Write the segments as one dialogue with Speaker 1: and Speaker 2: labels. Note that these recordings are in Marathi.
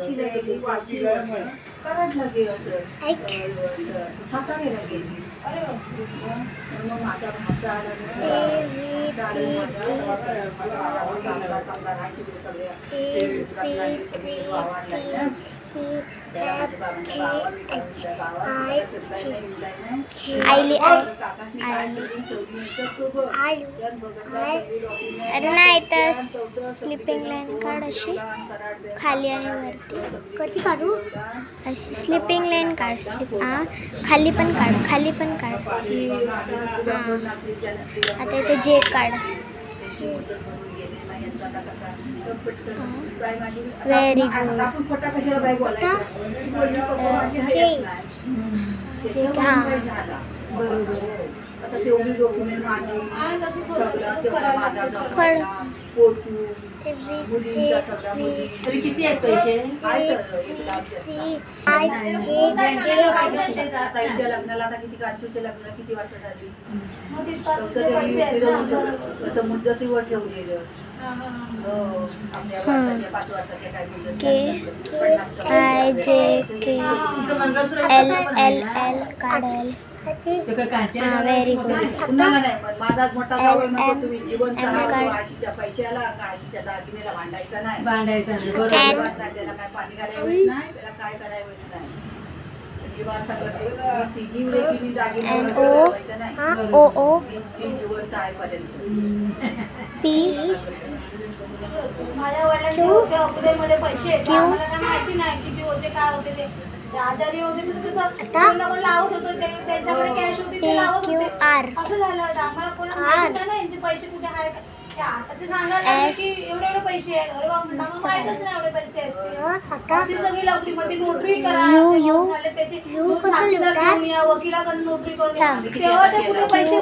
Speaker 1: वाशीला गेली, वाशीवरून कराडला गेलं, साताऱ्याला गेली. अरे मग माझा भाचा आला
Speaker 2: अरे नाही तर स्लिपिंग लाईन काढ अशी खाली आणि वरती.
Speaker 3: कशी काढू?
Speaker 2: अशी स्लिपिंग लाईन काढ. खाली पण काढ, खाली पण काढ. आता इथे जे काढ. Very good.
Speaker 1: आता तेवढी डॉक्युमेंट माझी सगळं माझा फोटो मुलींचा सगळा मुली. तरी किती आहेत पैसे? ताईच्या लग्नाला आता किती, कांचूच्या लग्नाला किती वर्ष झाली? असं मुजतीवर ठेवलेलं. आपल्या वर्षाच्या 5 वर्षाच्या काय
Speaker 2: व्हेरी गुड.
Speaker 1: माझा मोठा जाऊ म्हणतो तुम्ही जिवंत आशीच्या पैशाला का आशीच्या दागिनेला भांडायचा नाही, भांडायचा नाही. बरोबर. त्याला काय पाणी काढायला होत नाही, त्याला काय करायला होत नाही. जिवंत सगळं तिघी वेगळी दागिने ठेवायचा नाही. ती जिवंत आहे पर्यंत.
Speaker 3: माझ्या वडिलांचे होते अपुरेमध्ये पैसे, आम्हाला काय माहिती नाही किती होते, काय होते ते. आजारी होते तर कसं लावत होतो, त्यांच्याकडे कॅश होती ते लावत होते. असं झालं होतं. आम्हाला कोणाला माहिती नाही ना यांचे पैसे कुठे आहेत. आता ते सांगायला लागले की एवढे एवढे पैसे आहेत. अरे बाबा, माहितच नाही एवढे पैसे आहेत. अशी सगळी लवची मध्ये नोटरी करा, त्याचे साक्षीदार घेऊन या, वकिलाकडून नोटरी करून या, तेव्हा ते कुठे पैसे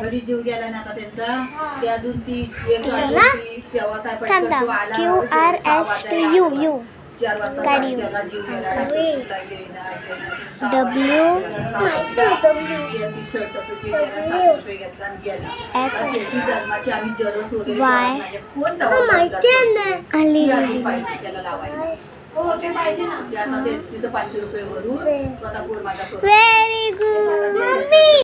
Speaker 1: घरी जीव गेला ना आता त्यांचा. त्या अजून ती तेव्हा काय पडलं 4 वाजता त्याला जीव गेला. जन्माची आम्ही जरस वगैरे त्याला लावायला. हो ते पाहिजे ना. आता तिथं 500 रुपये भरून स्वतः माझा.
Speaker 2: Very good.